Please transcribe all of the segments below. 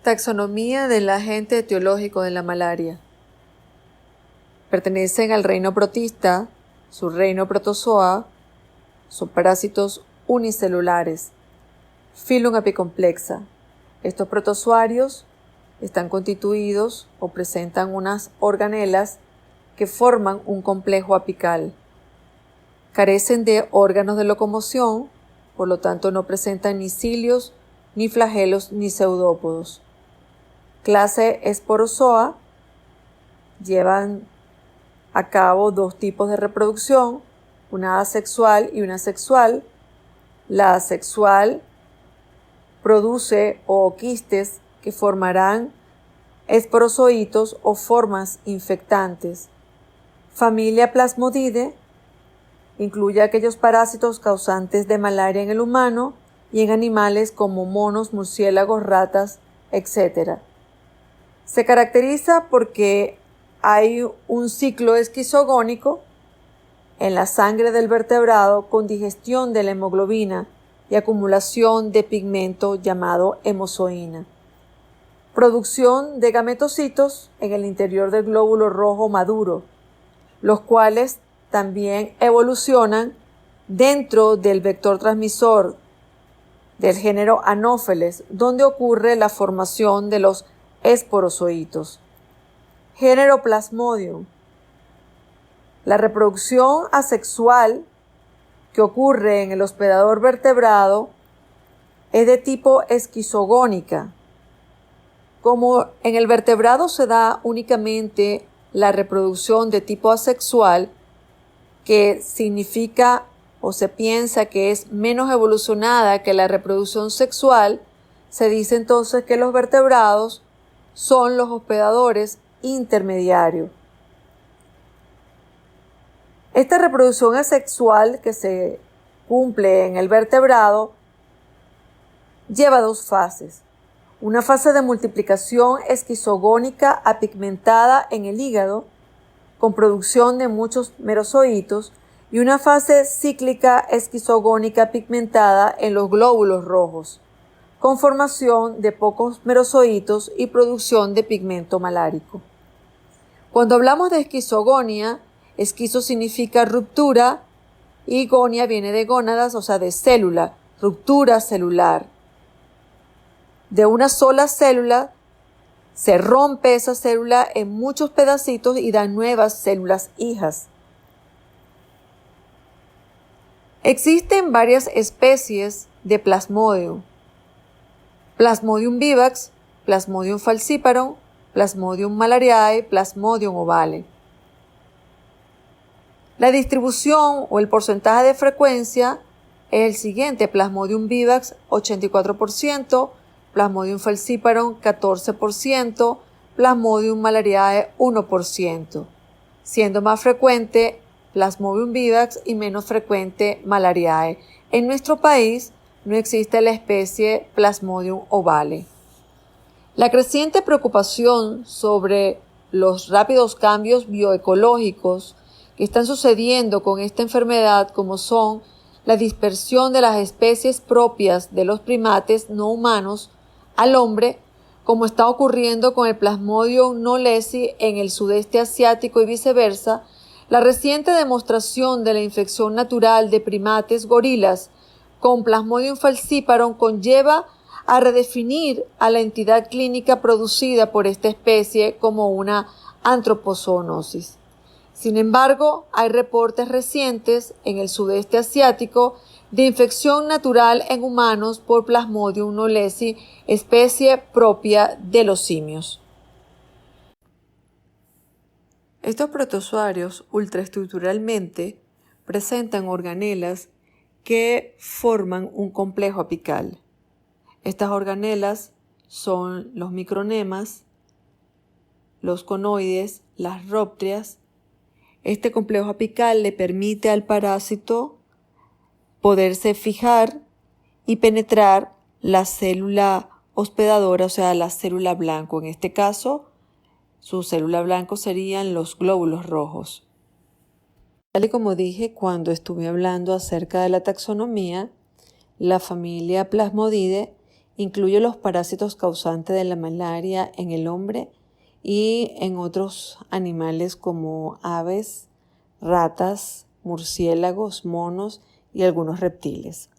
Taxonomía del agente etiológico de la malaria. Pertenecen al reino protista, subreino protozoa, son parásitos unicelulares. Filum apicomplexa. Estos protozoarios están constituidos o presentan unas organelas que forman un complejo apical. Carecen de órganos de locomoción, por lo tanto no presentan ni cilios, ni flagelos, ni pseudópodos. Clase Sporozoa. Llevan a cabo dos tipos de reproducción, una asexual y una sexual. La asexual produce ooquistes que formarán esporozoitos o formas infectantes. Familia Plasmodidae incluye aquellos parásitos causantes de malaria en el humano y en animales como monos, murciélagos, ratas, etc. Se caracteriza porque hay un ciclo esquizogónico en la sangre del vertebrado con digestión de la hemoglobina y acumulación de pigmento llamado hemozoína. Producción de gametocitos en el interior del glóbulo rojo maduro, los cuales también evolucionan dentro del vector transmisor del género Anopheles, donde ocurre la formación de los esporozoitos. Género Plasmodium. La reproducción asexual que ocurre en el hospedador vertebrado es de tipo esquizogónica. Como en el vertebrado se da únicamente la reproducción de tipo asexual, que significa o se piensa que es menos evolucionada que la reproducción sexual, se dice entonces que los vertebrados son los hospedadores intermediarios. Esta reproducción asexual que se cumple en el vertebrado lleva dos fases. Una fase de multiplicación esquizogónica apigmentada en el hígado, con producción de muchos merozoitos, y una fase cíclica esquizogónica pigmentada en los glóbulos rojos, con formación de pocos merozoitos y producción de pigmento malárico. Cuando hablamos de esquizogonia, esquizo significa ruptura y gonia viene de gónadas, o sea, de célula, ruptura celular. De una sola célula se rompe esa célula en muchos pedacitos y da nuevas células hijas. Existen varias especies de Plasmodium. Plasmodium vivax, Plasmodium falciparum, Plasmodium malariae, Plasmodium ovale. La distribución o el porcentaje de frecuencia es el siguiente: Plasmodium vivax 84%, Plasmodium falciparum 14%, Plasmodium malariae 1%, siendo más frecuente Plasmodium vivax y menos frecuente malariae. En nuestro país no existe la especie Plasmodium ovale. La creciente preocupación sobre los rápidos cambios bioecológicos que están sucediendo con esta enfermedad, como son la dispersión de las especies propias de los primates no humanos al hombre, como está ocurriendo con el Plasmodium knowlesi en el sudeste asiático y viceversa, la reciente demostración de la infección natural de primates gorilas con Plasmodium falciparum conlleva a redefinir a la entidad clínica producida por esta especie como una antropozoonosis. Sin embargo, hay reportes recientes en el sudeste asiático de infección natural en humanos por Plasmodium knowlesi, especie propia de los simios. Estos protozoarios ultraestructuralmente presentan organelas que forman un complejo apical. Estas organelas son los micronemas, los conoides, las rópteas. Este complejo apical le permite al parásito poderse fijar y penetrar la célula hospedadora, o sea, la célula blanco. En este caso, su célula blanco serían los glóbulos rojos. Tal y como dije cuando estuve hablando acerca de la taxonomía, la familia Plasmodidae Incluye los parásitos causantes de la malaria en el hombre y en otros animales como aves, ratas, murciélagos, monos y algunos reptiles.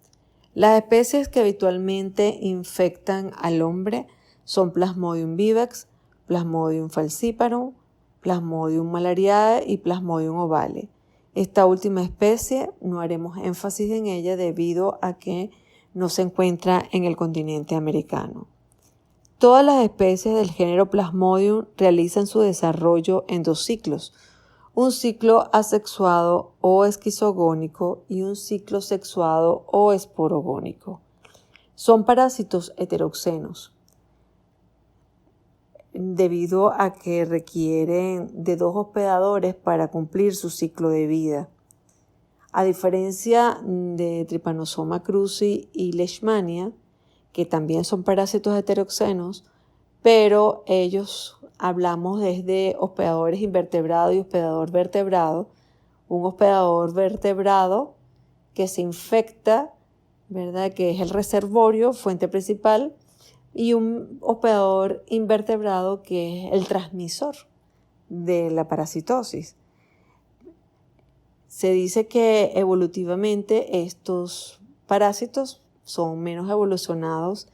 Las especies que habitualmente infectan al hombre son Plasmodium vivax, Plasmodium falciparum, Plasmodium malariae y Plasmodium ovale. Esta última especie no haremos énfasis en ella debido a que no se encuentra en el continente americano. Todas las especies del género Plasmodium realizan su desarrollo en 2 ciclos, un ciclo asexuado o esquizogónico y un ciclo sexuado o esporogónico. Son parásitos heteroxenos, debido a que requieren de 2 hospedadores para cumplir su ciclo de vida. A diferencia de Trypanosoma cruzi y Leishmania, que también son parásitos heteroxenos, pero ellos hablamos desde hospedadores invertebrados y hospedador vertebrado. Un hospedador vertebrado que se infecta, ¿verdad?, que es el reservorio, fuente principal, y un hospedador invertebrado que es el transmisor de la parasitosis. Se dice que evolutivamente estos parásitos son menos evolucionados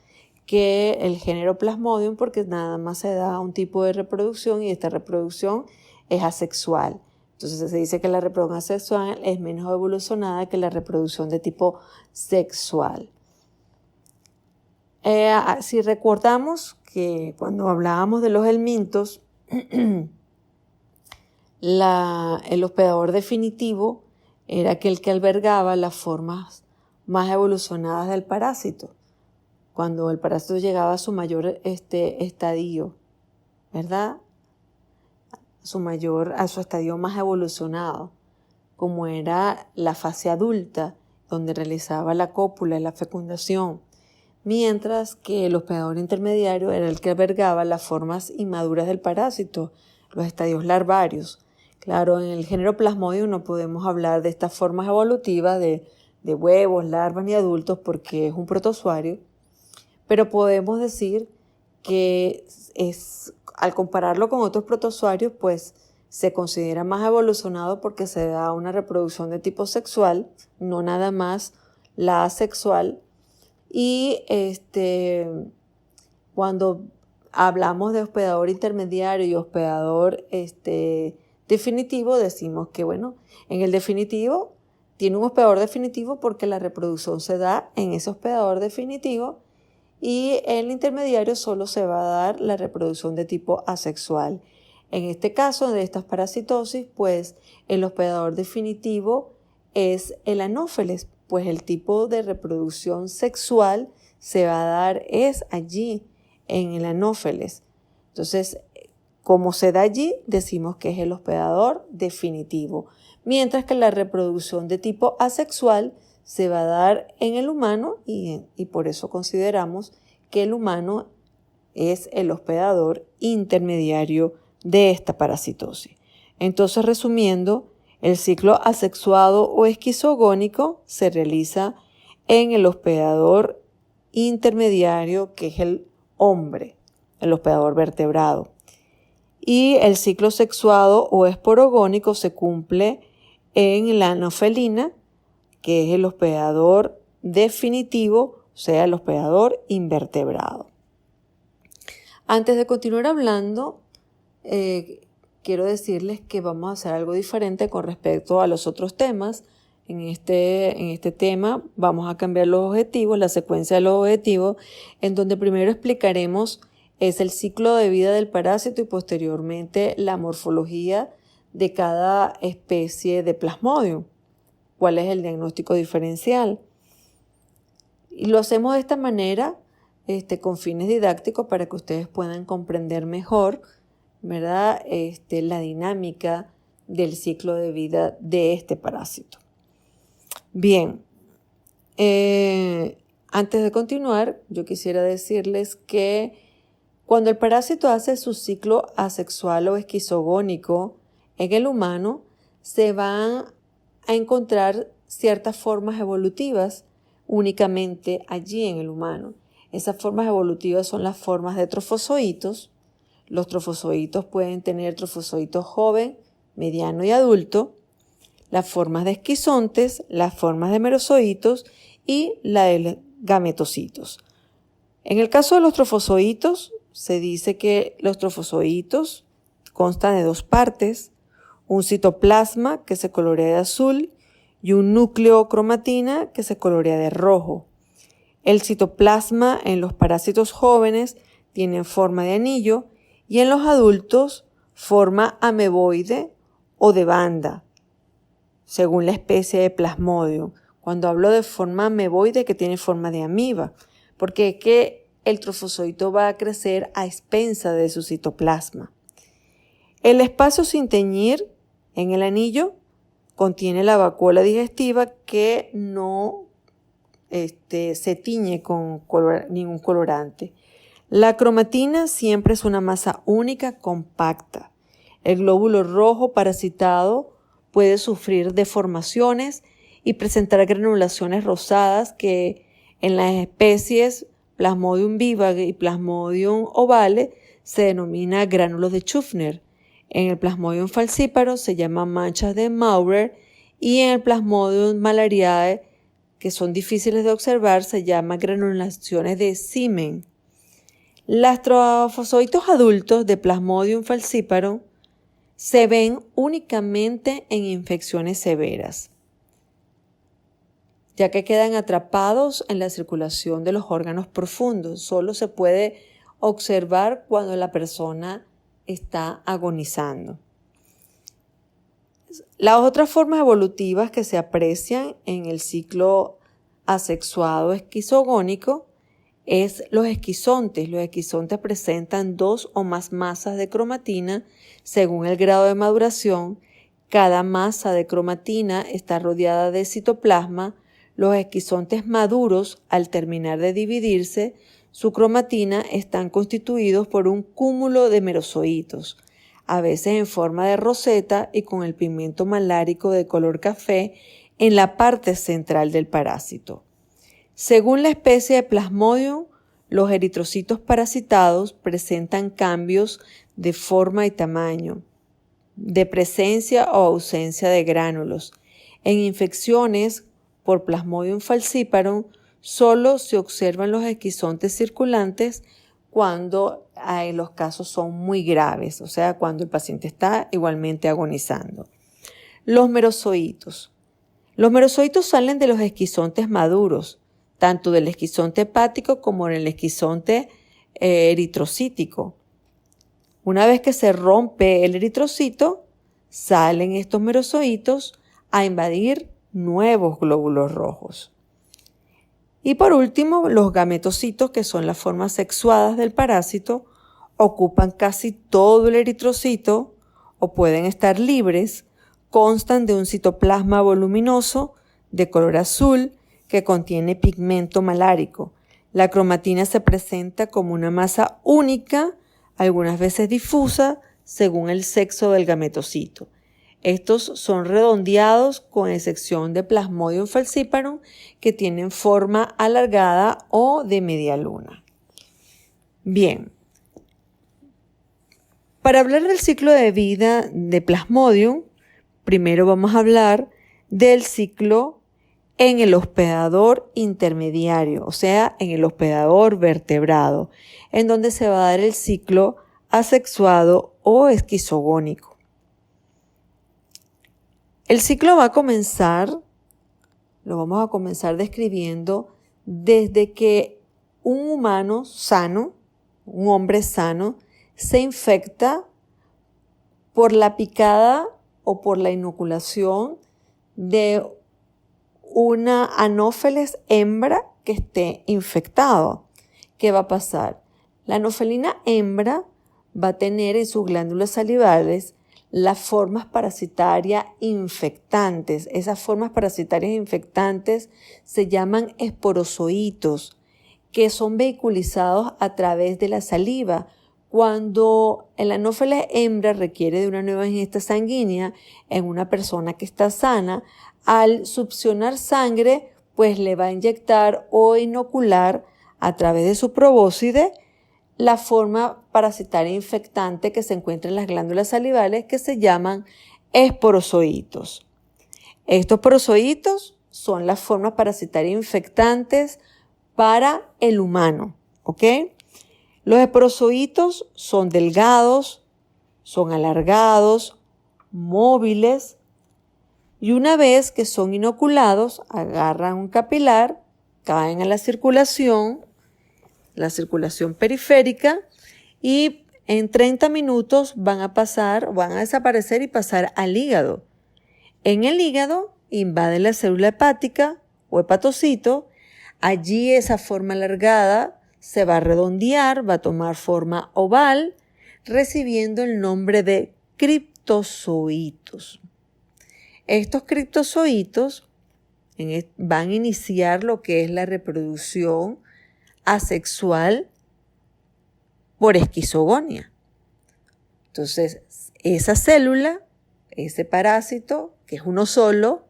que el género Plasmodium porque nada más se da un tipo de reproducción y esta reproducción es asexual. Entonces se dice que la reproducción asexual es menos evolucionada que la reproducción de tipo sexual. Si recordamos que cuando hablábamos de los helmintos, el hospedador definitivo era aquel que albergaba las formas más evolucionadas del parásito, cuando el parásito llegaba a su mayor estadio, ¿verdad? A su estadio más evolucionado, como era la fase adulta, donde realizaba la cópula y la fecundación, mientras que el hospedador intermediario era el que albergaba las formas inmaduras del parásito, los estadios larvarios. Claro, en el género Plasmodium no podemos hablar de estas formas evolutivas de huevos, larvas ni adultos porque es un protozoario, pero podemos decir que al compararlo con otros protozoarios, pues se considera más evolucionado porque se da una reproducción de tipo sexual, no nada más la asexual. Y cuando hablamos de hospedador intermediario y hospedador definitivo, decimos que, bueno, en el definitivo tiene un hospedador definitivo porque la reproducción se da en ese hospedador definitivo y en el intermediario solo se va a dar la reproducción de tipo asexual. En este caso de estas parasitosis, pues el hospedador definitivo es el anófeles, pues el tipo de reproducción sexual se va a dar es allí, en el anófeles. Entonces, como se da allí, decimos que es el hospedador definitivo, mientras que la reproducción de tipo asexual se va a dar en el humano y por eso consideramos que el humano es el hospedador intermediario de esta parasitosis. Entonces, resumiendo, el ciclo asexuado o esquizogónico se realiza en el hospedador intermediario, que es el hombre, el hospedador vertebrado. Y el ciclo sexuado o esporogónico se cumple en la anofelina, que es el hospedador definitivo, o sea, el hospedador invertebrado. Antes de continuar hablando, quiero decirles que vamos a hacer algo diferente con respecto a los otros temas. En este tema vamos a cambiar los objetivos, la secuencia de los objetivos, en donde primero explicaremos es el ciclo de vida del parásito y posteriormente la morfología de cada especie de Plasmodium. ¿Cuál es el diagnóstico diferencial? Y lo hacemos de esta manera, con fines didácticos para que ustedes puedan comprender mejor, ¿verdad?, la dinámica del ciclo de vida de este parásito. Bien, antes de continuar, yo quisiera decirles que cuando el parásito hace su ciclo asexual o esquizogónico en el humano, se van a encontrar ciertas formas evolutivas únicamente allí en el humano. Esas formas evolutivas son las formas de trofozoitos. Los trofozoitos pueden tener trofozoitos joven, mediano y adulto, las formas de esquizontes, las formas de merozoitos y la de gametocitos. En el caso de los trofozoitos, se dice que los trofozoitos constan de dos partes, un citoplasma que se colorea de azul y un núcleo o cromatina que se colorea de rojo. El citoplasma en los parásitos jóvenes tiene forma de anillo y en los adultos forma ameboide o de banda, según la especie de Plasmodium. Cuando hablo de forma ameboide, que tiene forma de amiba, porque es que el trofozoito va a crecer a expensa de su citoplasma. El espacio sin teñir en el anillo contiene la vacuola digestiva que no se tiñe con ningún colorante. La cromatina siempre es una masa única, compacta. El glóbulo rojo parasitado puede sufrir deformaciones y presentar granulaciones rosadas que en las especies Plasmodium vivax y Plasmodium ovale se denomina gránulos de Schuffner. En el Plasmodium falciparum se llaman manchas de Maurer y en el Plasmodium malariae, que son difíciles de observar, se llaman granulaciones de Siemens. Los trofozoitos adultos de Plasmodium falciparum se ven únicamente en infecciones severas, ya que quedan atrapados en la circulación de los órganos profundos. Solo se puede observar cuando la persona está agonizando. Las otras formas evolutivas que se aprecian en el ciclo asexuado esquizogónico es los esquizontes. Los esquizontes presentan dos o más masas de cromatina según el grado de maduración. Cada masa de cromatina está rodeada de citoplasma. Los esquizontes maduros, al terminar de dividirse, su cromatina están constituidos por un cúmulo de merozoitos, a veces en forma de roseta y con el pigmento malárico de color café en la parte central del parásito. Según la especie de Plasmodium, los eritrocitos parasitados presentan cambios de forma y tamaño, de presencia o ausencia de gránulos. En infecciones por Plasmodium falciparum solo se observan los esquizontes circulantes cuando los casos son muy graves, o sea, cuando el paciente está igualmente agonizando. Los merozoitos. Los merozoitos salen de los esquizontes maduros, tanto del esquizonte hepático como del esquizonte eritrocítico. Una vez que se rompe el eritrocito, salen estos merozoitos a invadir nuevos glóbulos rojos. Y por último, los gametocitos, que son las formas sexuadas del parásito, ocupan casi todo el eritrocito o pueden estar libres, constan de un citoplasma voluminoso de color azul que contiene pigmento malárico. La cromatina se presenta como una masa única, algunas veces difusa, según el sexo del gametocito. Estos son redondeados con excepción de Plasmodium falciparum que tienen forma alargada o de media luna. Bien, para hablar del ciclo de vida de Plasmodium, primero vamos a hablar del ciclo en el hospedador intermediario, o sea, en el hospedador vertebrado, en donde se va a dar el ciclo asexuado o esquizogónico. El ciclo va a comenzar, lo vamos a comenzar describiendo desde que un humano sano, un hombre sano, se infecta por la picada o por la inoculación de una anófeles hembra que esté infectado. ¿Qué va a pasar? La anofelina hembra va a tener en sus glándulas salivales las formas parasitarias infectantes. Esas formas parasitarias infectantes se llaman esporozoitos, que son vehiculizados a través de la saliva. Cuando el anófeles hembra requiere de una nueva ingesta sanguínea en una persona que está sana, al succionar sangre, pues le va a inyectar o inocular a través de su probóscide la forma parasitaria infectante que se encuentra en las glándulas salivales, que se llaman esporozoitos. Estos porozoitos son las formas parasitarias infectantes para el humano, ¿ok? Los esporozoitos son delgados, son alargados, móviles, y una vez que son inoculados, agarran un capilar, caen a la circulación periférica, y en 30 minutos van a desaparecer y pasar al hígado. En el hígado invaden la célula hepática o hepatocito. Allí esa forma alargada se va a redondear, va a tomar forma oval, recibiendo el nombre de criptozoitos. Estos criptozoitos van a iniciar lo que es la reproducción asexual por esquizogonia. Entonces, esa célula, ese parásito, que es uno solo,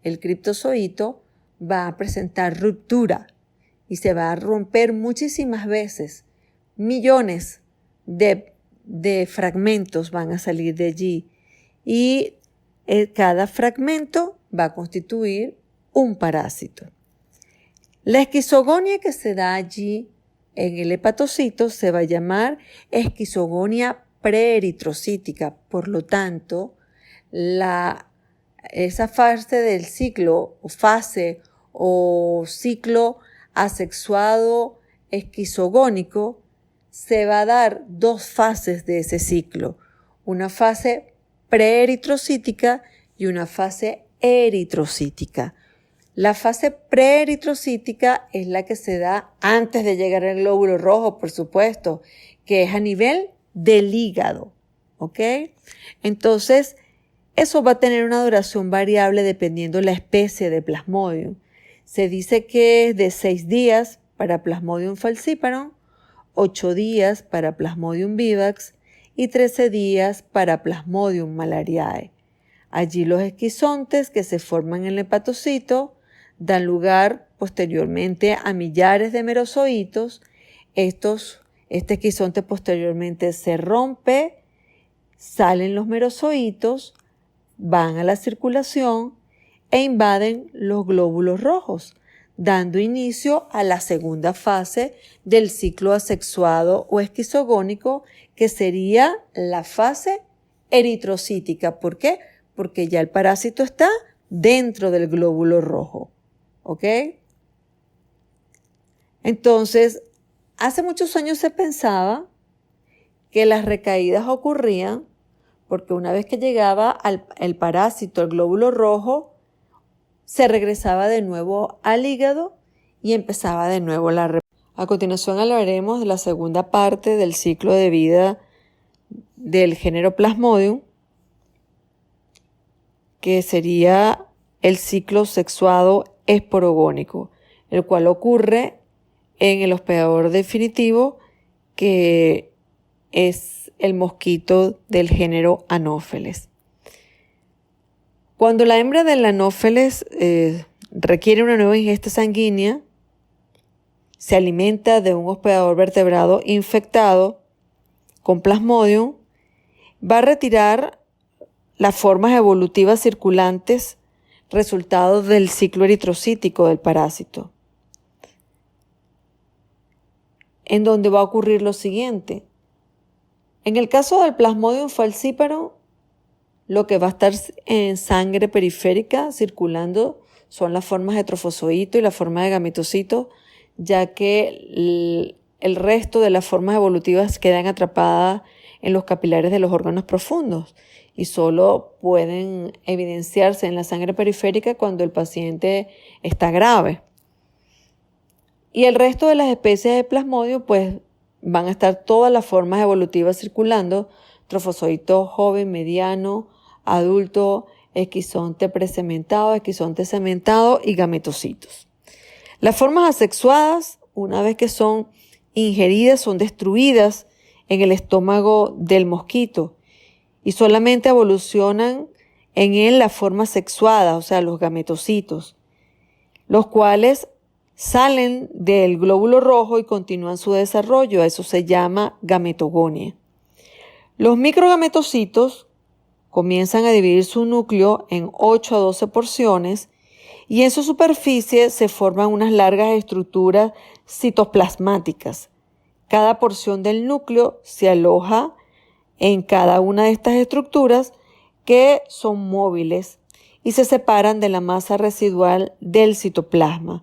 el criptozoito, va a presentar ruptura y se va a romper muchísimas veces. Millones de fragmentos van a salir de allí y cada fragmento va a constituir un parásito. La esquizogonia que se da allí en el hepatocito se va a llamar esquizogonia preeritrocítica. Por lo tanto, esa fase del ciclo o ciclo asexuado esquizogónico se va a dar dos fases de ese ciclo, una fase preeritrocítica y una fase eritrocítica. La fase preeritrocítica es la que se da antes de llegar al glóbulo rojo, por supuesto, que es a nivel del hígado, ¿ok? Entonces, eso va a tener una duración variable dependiendo la especie de Plasmodium. Se dice que es de 6 días para Plasmodium falciparum, 8 días para Plasmodium vivax y 13 días para Plasmodium malariae. Allí los esquizontes que se forman en el hepatocito dan lugar posteriormente a millares de merozoitos. Este esquizonte posteriormente se rompe, salen los merozoitos, van a la circulación e invaden los glóbulos rojos, dando inicio a la segunda fase del ciclo asexuado o esquizogónico, que sería la fase eritrocítica. ¿Por qué? Porque ya el parásito está dentro del glóbulo rojo, ¿ok? Entonces, hace muchos años se pensaba que las recaídas ocurrían porque una vez que llegaba el parásito al glóbulo rojo, se regresaba de nuevo al hígado y empezaba de nuevo la reproducción. A continuación hablaremos de la segunda parte del ciclo de vida del género Plasmodium, que sería el ciclo sexuado esporogónico, el cual ocurre en el hospedador definitivo, que es el mosquito del género Anopheles. Cuando la hembra del Anopheles requiere una nueva ingesta sanguínea, se alimenta de un hospedador vertebrado infectado con Plasmodium, va a retirar las formas evolutivas circulantes resultado del ciclo eritrocítico del parásito, en donde va a ocurrir lo siguiente. En el caso del Plasmodium falciparum, lo que va a estar en sangre periférica circulando son las formas de trofozoito y la forma de gametocito, ya que el resto de las formas evolutivas quedan atrapadas en los capilares de los órganos profundos y solo pueden evidenciarse en la sangre periférica cuando el paciente está grave. Y el resto de las especies de Plasmodium, pues van a estar todas las formas evolutivas circulando: trofozoito joven, mediano, adulto, esquizonte presementado, esquizonte sementado y gametocitos. Las formas asexuadas, una vez que son ingeridas, son destruidas en el estómago del mosquito y solamente evolucionan en él la forma sexuada, o sea, los gametocitos, los cuales Salen del glóbulo rojo y continúan su desarrollo. Eso se llama gametogonia. Los microgametocitos comienzan a dividir su núcleo en 8 a 12 porciones y en su superficie se forman unas largas estructuras citoplasmáticas. Cada porción del núcleo se aloja en cada una de estas estructuras que son móviles y se separan de la masa residual del citoplasma,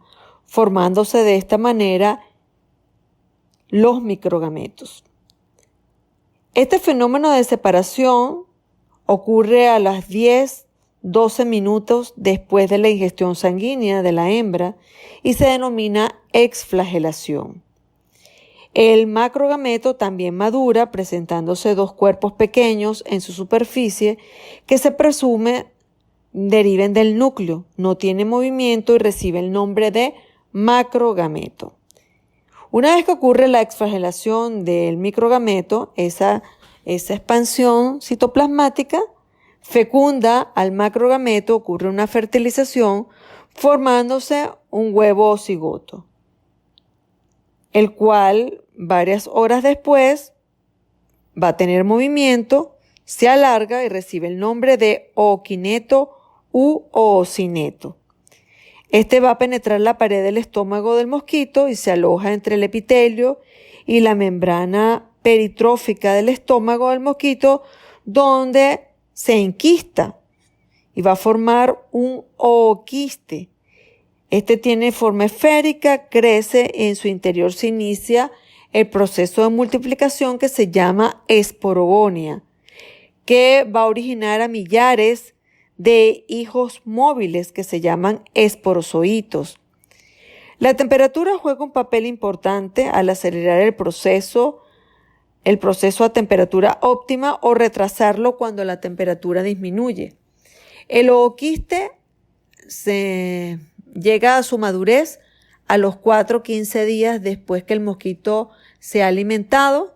formándose de esta manera los microgametos. Este fenómeno de separación ocurre a las 10-12 minutos después de la ingestión sanguínea de la hembra y se denomina exflagelación. El macrogameto también madura presentándose dos cuerpos pequeños en su superficie que se presume deriven del núcleo, no tiene movimiento y recibe el nombre de macrogameto. Una vez que ocurre la exflagelación del microgameto, esa expansión citoplasmática fecunda al macrogameto, ocurre una fertilización formándose un huevo o cigoto, el cual varias horas después va a tener movimiento, se alarga y recibe el nombre de ooquineto u oocineto. Este va a penetrar la pared del estómago del mosquito y se aloja entre el epitelio y la membrana peritrófica del estómago del mosquito, donde se enquista y va a formar un ooquiste. Este tiene forma esférica, crece, en su interior se inicia el proceso de multiplicación que se llama esporogonia, que va a originar a millares de hijos móviles que se llaman esporozoitos. La temperatura juega un papel importante al acelerar el proceso a temperatura óptima o retrasarlo cuando la temperatura disminuye. El ooquiste se llega a su madurez a los 4-15 días después que el mosquito se ha alimentado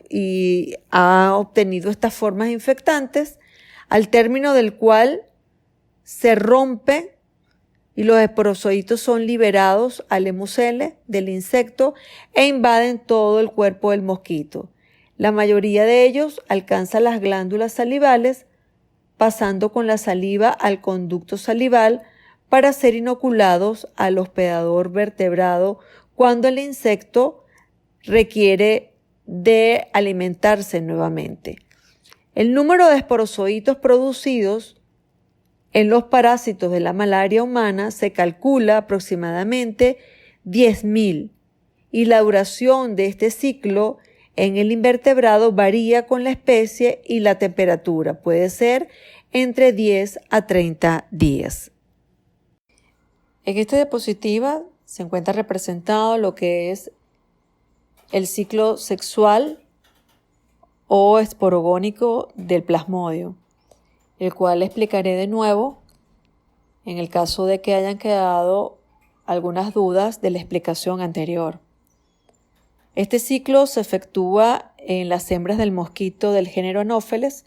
y ha obtenido estas formas infectantes, al término del cual se rompe y los esporozoitos son liberados al hemucele del insecto e invaden todo el cuerpo del mosquito. La mayoría de ellos alcanzan las glándulas salivales, pasando con la saliva al conducto salival para ser inoculados al hospedador vertebrado cuando el insecto requiere de alimentarse nuevamente. El número de esporozoitos producidos en los parásitos de la malaria humana se calcula aproximadamente 10.000 y la duración de este ciclo en el invertebrado varía con la especie y la temperatura, puede ser entre 10 a 30 días. En esta diapositiva se encuentra representado lo que es el ciclo sexual o esporogónico del plasmodio, el cual explicaré de nuevo en el caso de que hayan quedado algunas dudas de la explicación anterior. Este ciclo se efectúa en las hembras del mosquito del género Anopheles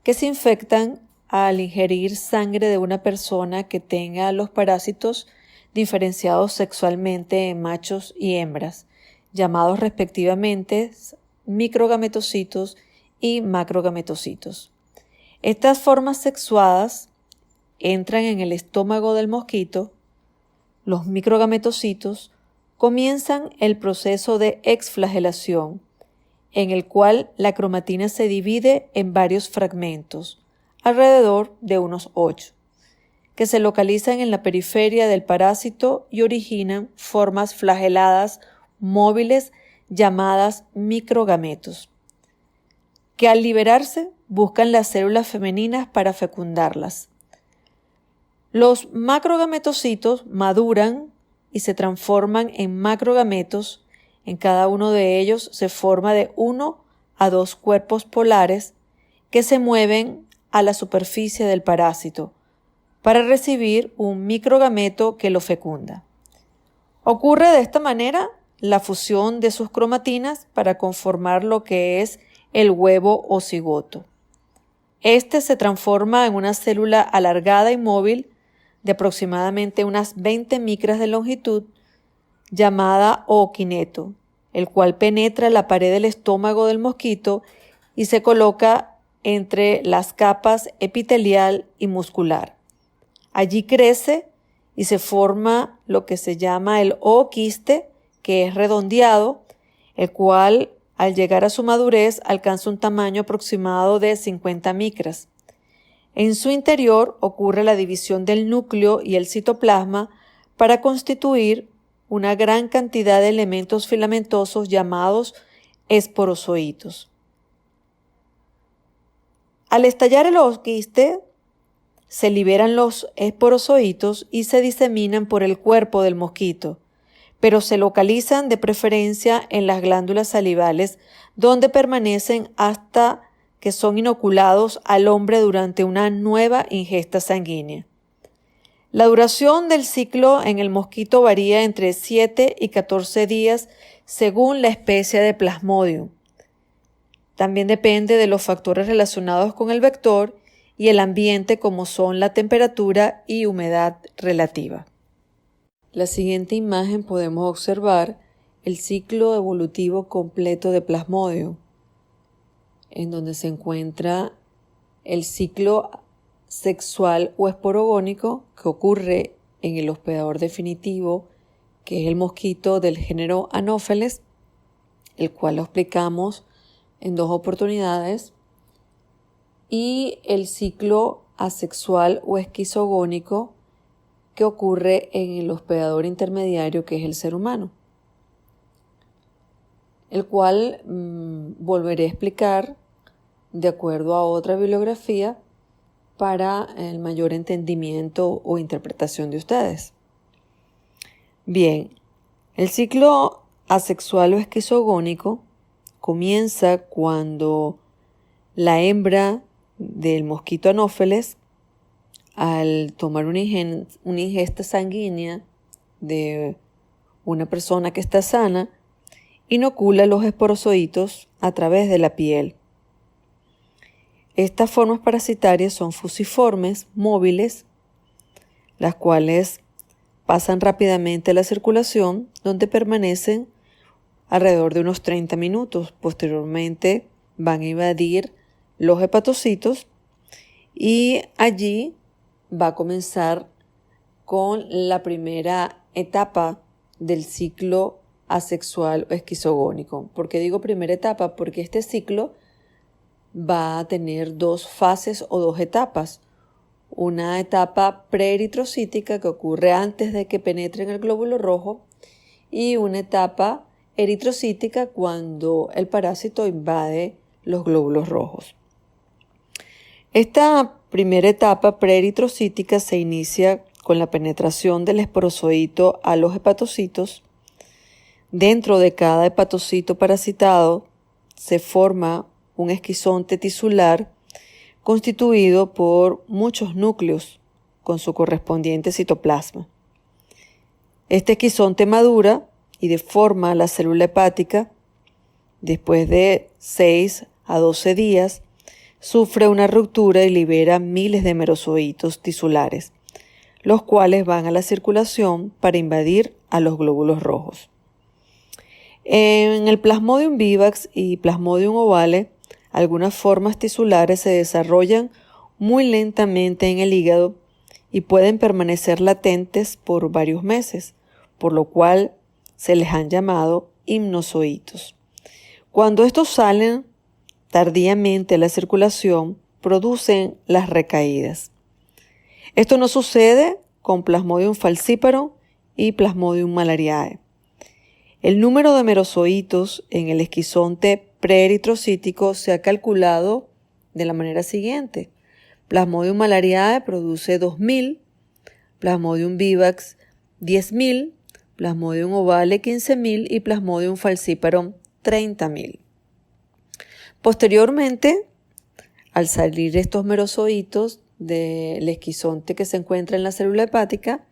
que se infectan al ingerir sangre de una persona que tenga los parásitos diferenciados sexualmente en machos y hembras, llamados respectivamente microgametocitos y macrogametocitos. Estas formas sexuadas entran en el estómago del mosquito. Los microgametocitos comienzan el proceso de exflagelación, en el cual la cromatina se divide en varios fragmentos, alrededor de unos 8, que se localizan en la periferia del parásito y originan formas flageladas móviles llamadas microgametos, que al liberarse buscan las células femeninas para fecundarlas. Los macrogametocitos maduran y se transforman en macrogametos. En cada uno de ellos se forma de 1 a 2 cuerpos polares que se mueven a la superficie del parásito para recibir un microgameto que lo fecunda. Ocurre de esta manera la fusión de sus cromatinas para conformar lo que es el huevo o cigoto. Este se transforma en una célula alargada y móvil de aproximadamente unas 20 micras de longitud, llamada ookineto, el cual penetra la pared del estómago del mosquito y se coloca entre las capas epitelial y muscular. Allí crece y se forma lo que se llama el ooquiste, que es redondeado, el cual al llegar a su madurez alcanza un tamaño aproximado de 50 micras. En su interior ocurre la división del núcleo y el citoplasma para constituir una gran cantidad de elementos filamentosos llamados esporozoitos. Al estallar el ooquiste, se liberan los esporozoitos y se diseminan por el cuerpo del mosquito, pero se localizan de preferencia en las glándulas salivales, donde permanecen hasta que son inoculados al hombre durante una nueva ingesta sanguínea. La duración del ciclo en el mosquito varía entre 7 y 14 días según la especie de Plasmodium. También depende de los factores relacionados con el vector y el ambiente, como son la temperatura y humedad relativa. En la siguiente imagen podemos observar el ciclo evolutivo completo de Plasmodium, en donde se encuentra el ciclo sexual o esporogónico que ocurre en el hospedador definitivo, que es el mosquito del género Anopheles, el cual lo explicamos en 2 oportunidades, y el ciclo asexual o esquizogónico que ocurre en el hospedador intermediario, que es el ser humano, el cual volveré a explicar de acuerdo a otra bibliografía para el mayor entendimiento o interpretación de ustedes. Bien, el ciclo asexual o esquizogónico comienza cuando la hembra del mosquito Anopheles, al tomar una ingesta sanguínea de una persona que está sana, inocula los esporozoitos a través de la piel. Estas formas parasitarias son fusiformes, móviles, las cuales pasan rápidamente a la circulación, donde permanecen alrededor de unos 30 minutos. Posteriormente van a invadir los hepatocitos y allí va a comenzar con la primera etapa del ciclo asexual o esquizogónico. ¿Por qué digo primera etapa? Porque este ciclo va a tener 2 fases o 2 etapas. Una etapa preeritrocítica que ocurre antes de que penetre en el glóbulo rojo y una etapa eritrocítica cuando el parásito invade los glóbulos rojos. Esta primera etapa preeritrocítica se inicia con la penetración del esporozoito a los hepatocitos. Dentro de cada hepatocito parasitado se forma un esquizonte tisular constituido por muchos núcleos con su correspondiente citoplasma. Este esquizonte madura y deforma la célula hepática. Después de 6 a 12 días, sufre una ruptura y libera miles de merozoitos tisulares, los cuales van a la circulación para invadir a los glóbulos rojos. En el Plasmodium vivax y Plasmodium ovale, algunas formas tisulares se desarrollan muy lentamente en el hígado y pueden permanecer latentes por varios meses, por lo cual se les han llamado hipnozoitos. Cuando estos salen tardíamente a la circulación, producen las recaídas. Esto no sucede con Plasmodium falciparum y Plasmodium malariae. El número de merozoitos en el esquizonte preeritrocítico se ha calculado de la manera siguiente. Plasmodium malariae produce 2.000, Plasmodium vivax 10.000, Plasmodium ovale 15.000 y Plasmodium falciparum 30.000. Posteriormente, al salir estos merozoitos del esquizonte que se encuentra en la célula hepática,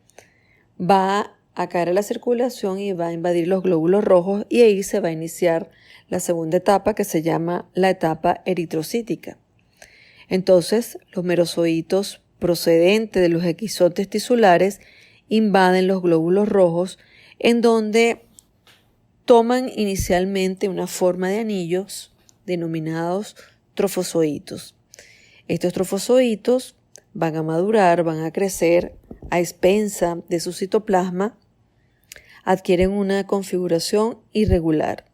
va a caer a la circulación y va a invadir los glóbulos rojos y ahí se va a iniciar la segunda etapa que se llama la etapa eritrocítica. Entonces, los merozoitos procedente de los esquizontes tisulares invaden los glóbulos rojos, en donde toman inicialmente una forma de anillos denominados trofozoitos. Estos trofozoitos van a madurar, van a crecer a expensa de su citoplasma, adquieren una configuración irregular.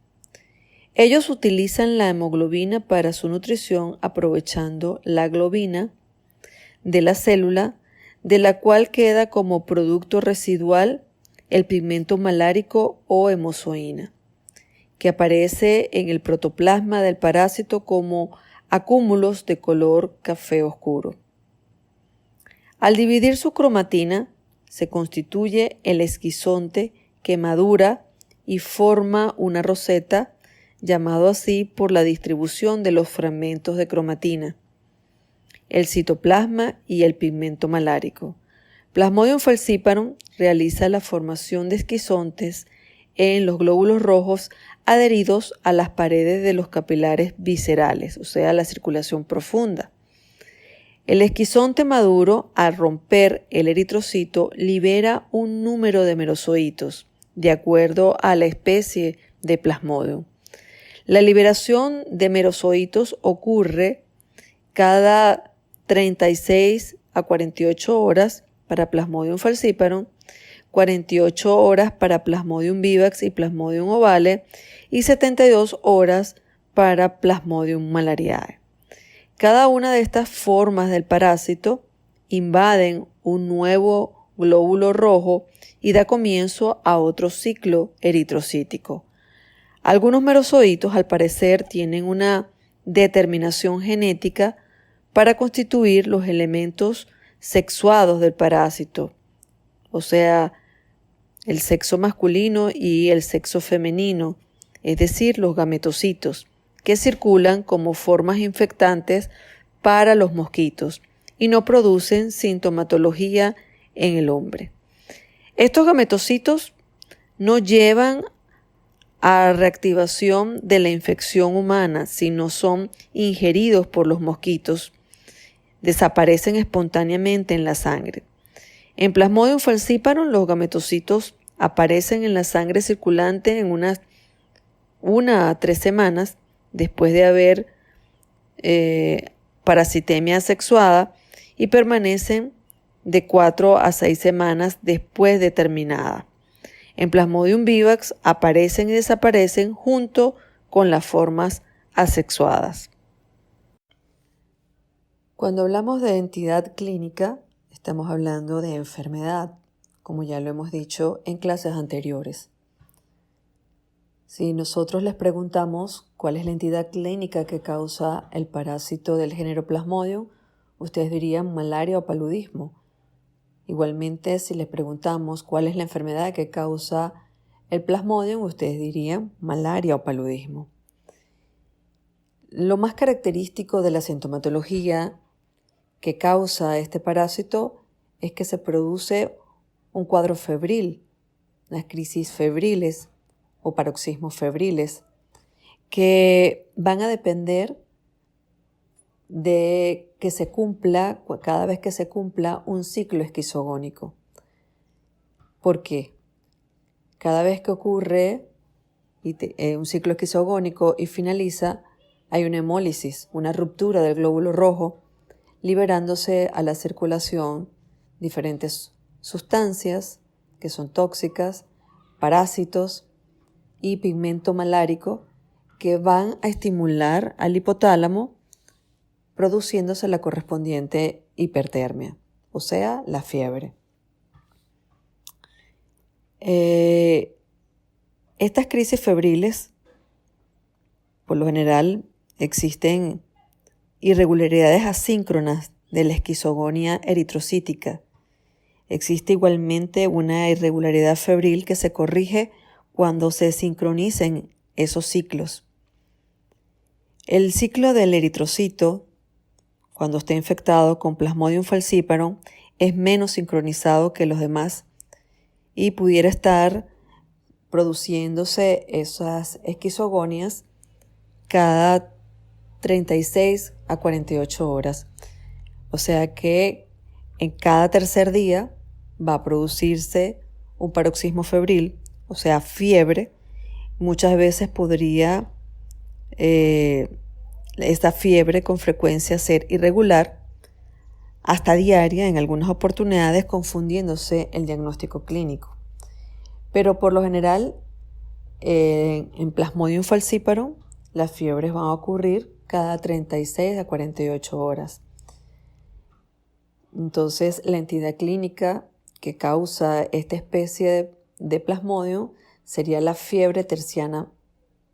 Ellos utilizan la hemoglobina para su nutrición, aprovechando la globina de la célula, de la cual queda como producto residual el pigmento malárico o hemozoína, que aparece en el protoplasma del parásito como acúmulos de color café oscuro. Al dividir su cromatina, se constituye el esquizonte que madura y forma una roseta, llamado así por la distribución de los fragmentos de cromatina, el citoplasma y el pigmento malárico. Plasmodium falciparum realiza la formación de esquizontes en los glóbulos rojos adheridos a las paredes de los capilares viscerales, o sea, la circulación profunda. El esquizonte maduro, al romper el eritrocito, libera un número de merozoitos, de acuerdo a la especie de Plasmodium. La liberación de merozoitos ocurre cada 36 a 48 horas para Plasmodium falciparum, 48 horas para Plasmodium vivax y Plasmodium ovale y 72 horas para Plasmodium malariae. Cada una de estas formas del parásito invaden un nuevo glóbulo rojo y da comienzo a otro ciclo eritrocítico. Algunos merozoitos, al parecer, tienen una determinación genética para constituir los elementos sexuados del parásito, o sea, el sexo masculino y el sexo femenino, es decir, los gametocitos, que circulan como formas infectantes para los mosquitos y no producen sintomatología en el hombre. Estos gametocitos no llevan a reactivación de la infección humana, sino son ingeridos por los mosquitos, desaparecen espontáneamente en la sangre. En Plasmodium falciparum, los gametocitos aparecen en la sangre circulante en unas 1 a 3 semanas después de haber parasitemia asexuada y permanecen de 4 a 6 semanas después de terminada. En Plasmodium vivax aparecen y desaparecen junto con las formas asexuadas. Cuando hablamos de entidad clínica, estamos hablando de enfermedad, como ya lo hemos dicho en clases anteriores. Si nosotros les preguntamos cuál es la entidad clínica que causa el parásito del género Plasmodium, ustedes dirían malaria o paludismo. Igualmente, si les preguntamos cuál es la enfermedad que causa el Plasmodium, ustedes dirían malaria o paludismo. Lo más característico de la sintomatología que causa este parásito es que se produce un cuadro febril, las crisis febriles o paroxismos febriles, que van a depender de que se cumpla, cada vez que se cumpla un ciclo esquizogónico. ¿Por qué? Cada vez que ocurre un ciclo esquizogónico y finaliza, hay una hemólisis, una ruptura del glóbulo rojo, liberándose a la circulación diferentes sustancias que son tóxicas, parásitos y pigmento malárico que van a estimular al hipotálamo, produciéndose la correspondiente hipertermia, o sea, la fiebre. Estas crisis febriles, por lo general, existen irregularidades asíncronas de la esquizogonia eritrocítica. Existe igualmente una irregularidad febril que se corrige cuando se sincronicen esos ciclos. El ciclo del eritrocito, cuando está infectado con Plasmodium falciparum, es menos sincronizado que los demás y pudiera estar produciéndose esas esquizogonias cada 36 a 48 horas. O sea que En cada tercer día va a producirse un paroxismo febril, o sea, fiebre. Muchas veces podría esta fiebre con frecuencia ser irregular, hasta diaria en algunas oportunidades, confundiéndose el diagnóstico clínico. Pero por lo general, en Plasmodium falciparum, las fiebres van a ocurrir cada 36 a 48 horas. Entonces, la entidad clínica que causa esta especie de Plasmodium sería la fiebre terciana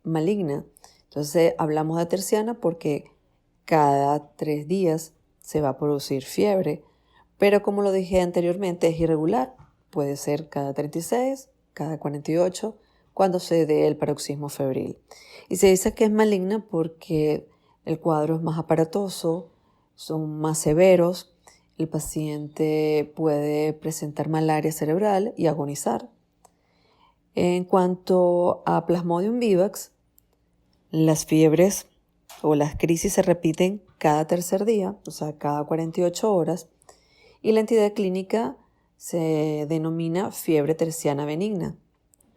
maligna. Entonces, hablamos de terciana porque cada 3 días se va a producir fiebre, pero como lo dije anteriormente, es irregular. Puede ser cada 36, cada 48, cuando se dé el paroxismo febril. Y se dice que es maligna porque el cuadro es más aparatoso, son más severos, el paciente puede presentar malaria cerebral y agonizar. En cuanto a Plasmodium vivax, las fiebres o las crisis se repiten cada tercer día, o sea, cada 48 horas, y la entidad clínica se denomina fiebre terciana benigna.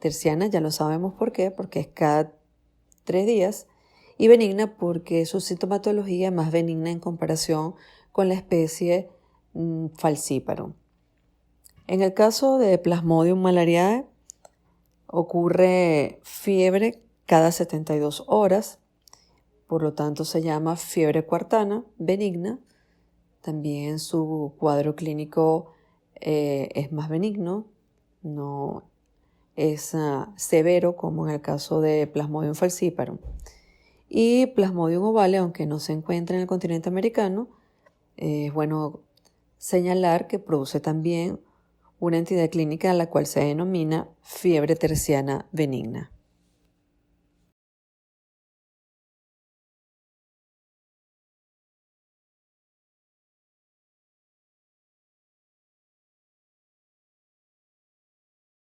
Terciana ya lo sabemos por qué, porque es cada 3 días, y benigna porque su sintomatología es más benigna en comparación con la especie falciparum. En el caso de Plasmodium malariae, ocurre fiebre cada 72 horas, por lo tanto se llama fiebre cuartana benigna. También su cuadro clínico es más benigno, no es severo como en el caso de Plasmodium falciparum. Y Plasmodium ovale, aunque no se encuentra en el continente americano, es bueno señalar que produce también una entidad clínica a la cual se denomina fiebre terciana benigna.